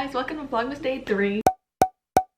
guys, welcome to vlogmas day 3.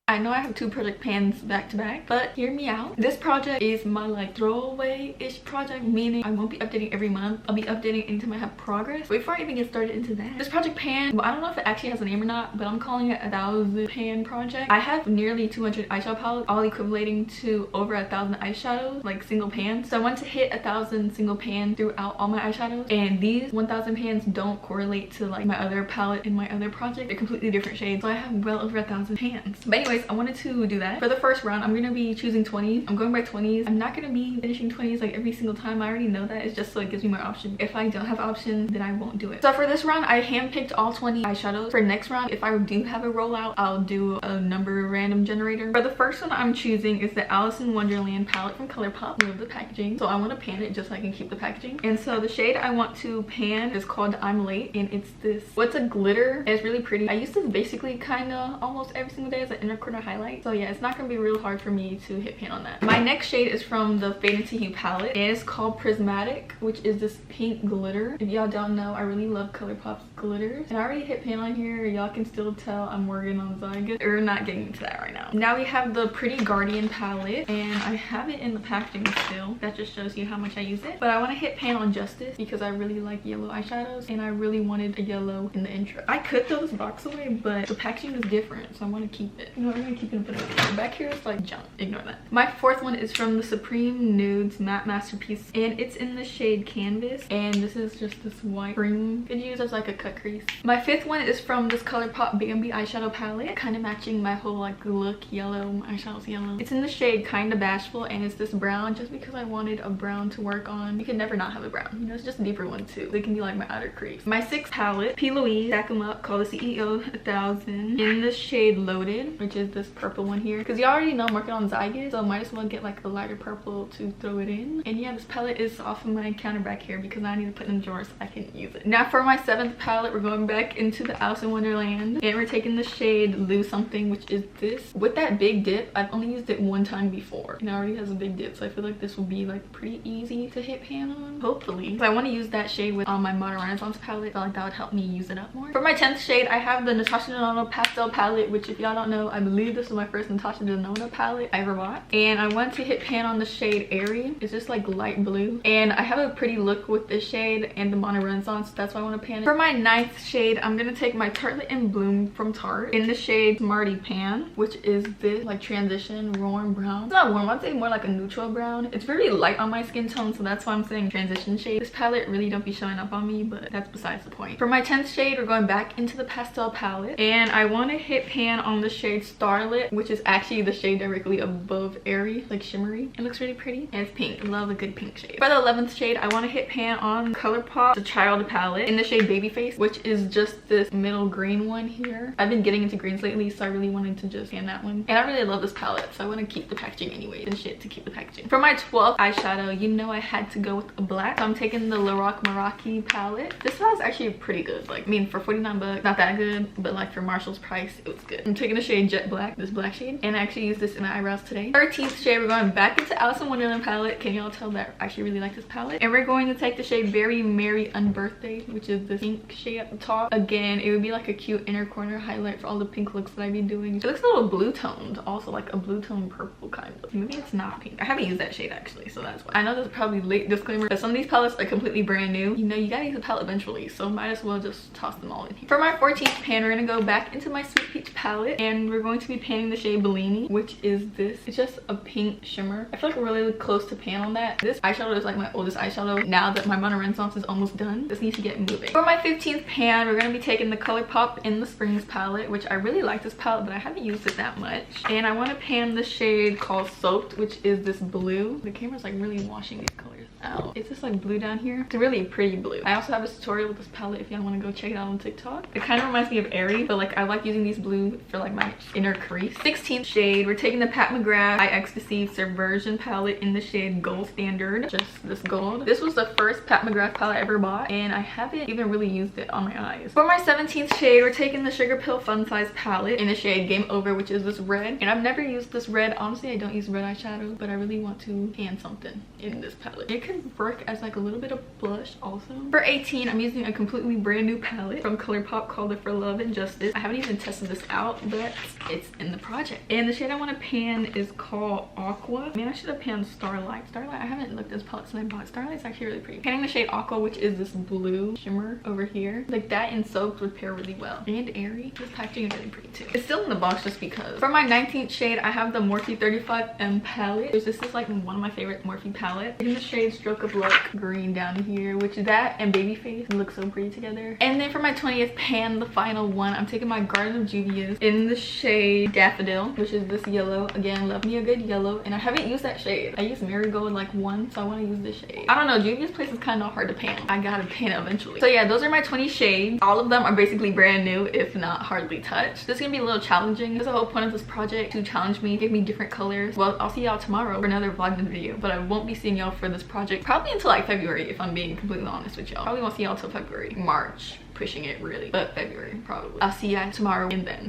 I know I have 2 project pans back to back, but hear me out. This project is my like throwaway-ish project, meaning I won't be updating every month. I'll be updating anytime I have progress. Before I even get started into that, this project pan, well, I don't know if it actually has a name or not, but I'm calling it a 1,000 pan project. I have nearly 200 eyeshadow palettes, all equivalating to over 1,000 eyeshadows, like single pans. So I want to hit 1,000 single pan throughout all my eyeshadows, and these 1,000 pans don't correlate to like my other palette in my other project. They're completely different shades, so I have well over 1,000 pans. But anyways, I wanted to do that. For the first round, I'm gonna be choosing 20s. I'm going by 20s. I'm not gonna be finishing 20s like every single time. I already know that. It's just so it gives me more options. If I don't have options, then I won't do it. So for this round, I handpicked all 20 eyeshadows. For next round, if I do have a rollout, I'll do a number random generator. For the first one I'm choosing is the Alice in Wonderland palette from ColourPop. I love the packaging, so I want to pan it just so I can keep the packaging. And so the shade I want to pan is called I'm Late, and it's this, what's a glitter, and it's really pretty. I use this basically kind of almost every single day as an inner corner highlight. So yeah, it's not gonna be real hard for me to hit pan on that. My next shade is from the Fade Into Hue palette, and it's called Prismatic, which is this pink glitter. If y'all don't know, I really love ColourPop's glitters, and I already hit pan on here. Y'all can still tell I'm working on Zygote. We're not getting into that right now. Now we have the Pretty Guardian palette, and I have it in the packaging still. That just shows you how much I use it. But I want to hit pan on Justice because I really like yellow eyeshadows, and I really wanted a yellow in the intro. I could throw this box away, but the packaging is different, so I want to keep it. You know, we're gonna keep it and put it over. Back here is like junk. Ignore that. My fourth one is from the Supreme Nudes Matte Masterpiece, and it's in the shade Canvas, and this is just this white cream. Could use as like a cut crease. My fifth one is from this ColourPop Bambi eyeshadow palette, kind of matching my whole like look, yellow. My eyeshadow's yellow. It's in the shade Kinda Bashful, and it's this brown just because I wanted a brown to work on. You can never not have a brown. You know, it's just a deeper one too. They can be like my outer crease. My sixth palette, P. Louise, Stack 'em Up, called the CEO 1000, in the shade Loaded, which is this purple one here. Because you already know I'm working on Zygote, so I might as well get like a lighter purple to throw it in. And yeah, this palette is off of my counter back here because I need to put it in the drawer so I can use it. Now for my seventh palette, we're going back into the Alice in Wonderland, and we're taking the shade Lose Something, which is this. With that big dip, I've only used it one time before, and it already has a big dip, so I feel like this will be like pretty easy to hit pan on, hopefully. So I want to use that shade with my Modern Renaissance palette. I feel like that would help me use it up more. For my 10th shade, I have the Natasha Denona pastel palette, which if y'all don't know, I believe this was my first Natasha Denona palette I ever bought, and I want to hit pan on the shade Airy. It's just like light blue, and I have a pretty look with this shade and the Modern Renaissance, so that's why I want to pan it. For my 9th shade, I'm gonna take my Tartelette in Bloom from Tarte in the shade Smarty Pan, which is this like transition warm brown. It's not warm, I'd say more like a neutral brown. It's very light on my skin tone, so that's why I'm saying transition shade. This palette really don't be showing up on me, but that's besides the point. For my 10th shade, we're going back into the pastel palette, and I want to hit pan on the shade Starlit, which is actually the shade directly above Airy, like shimmery. It looks really pretty, and it's pink. I love a good pink shade. For the 11th shade, I want to hit pan on ColourPop the Child palette in the shade Babyface, which is just this middle green one here. I've been getting into greens lately, so I really wanted to just pan that one, and I really love this palette, so I want to keep the packaging anyway and shit to keep the packaging. For my 12th eyeshadow, you know I had to go with a black, so I'm taking the Lorac Meraki palette. This palette is actually pretty good. Like, I mean, for 49 bucks, not that good, but like for Marshall's price, it was good. I'm taking the shade Jet Black, this black shade, and I actually used this in my eyebrows today. 13th shade, we're going back into Alice in Wonderland palette. Can y'all tell that I actually really like this palette? And we're going to take the shade Very Merry Unbirthday, which is this pink shade at the top. Again, it would be like a cute inner corner highlight for all the pink looks that I be doing. It looks a little blue toned, also like a blue tone purple kind of. Maybe it's not pink. I haven't used that shade actually, so that's why. I know this is probably late disclaimer, but some of these palettes are completely brand new. You know, you gotta use a palette eventually, so might as well just toss them all in here. For my 14th pan, we're gonna go back into my Sweet Peach palette, and we're going to be panning the shade Bellini, which is this. It's just a pink shimmer. I feel like we're really close to pan on that. This eyeshadow is like my oldest eyeshadow now that my Modern Renaissance is almost done. Just need to get moving. For my 15th pan, we're gonna be taking the ColourPop in the Springs palette, which I really like this palette, but I haven't used it that much. And I want to pan the shade called Soaked, which is this blue. The camera's like really washing these colors out. It's just like blue down here. It's a really pretty blue. I also have a tutorial with this palette if y'all want to go check it out on TikTok. It kind of reminds me of Airy, but like I like using these blue for like my inner crease. 16th shade, we're taking the Pat McGrath I Ecstasy Subversion palette in the shade Gold Standard. Just this gold. This was the first Pat McGrath palette I ever bought, and I haven't even really used it on my eyes. For my 17th shade, we're taking the Sugar Pill Fun Size palette in the shade Game Over, which is this red. And I've never used this red. Honestly, I don't use red eyeshadow, but I really want to pan something in this palette. It could work as like a little bit of blush also. For 18, I'm using a completely brand new palette from ColourPop called it For Love and Justice. I haven't even tested this out, but it's in the project. And the shade I want to pan is called Aqua. Man, I should have panned Starlight. I haven't looked at this palette since I bought. Starlight's actually really pretty. Panning the shade Aqua, which is this blue shimmer over here. Like that and soaps would pair really well. And airy. This packaging is really pretty too. It's still in the box just because. For my 19th shade, I have the Morphe 35M palette. This is like one of my favorite Morphe palettes. In the shade Stroke of Luck green down here, which that and Babyface look so pretty together. And then for my 20th pan, the final one, I'm taking my Garden of Juvia's in the shade Daffodil, which is this yellow. Again, love me a good yellow. And I haven't used that shade. I used Marigold like once, so I want to use this shade. I don't know, Juvia's place is kind of hard to pan. I gotta pan it eventually. So yeah, those are my 20 shades. All of them are basically brand new, if not hardly touched. This is gonna be a little challenging. That's the whole point of this project, to challenge me, give me different colors. Well, I'll see y'all tomorrow for another vlogmas video, but I won't be seeing y'all for this project probably until like February, if I'm being completely honest with y'all. Probably won't see y'all till February, March, pushing it really, but February probably. I'll see y'all tomorrow and then.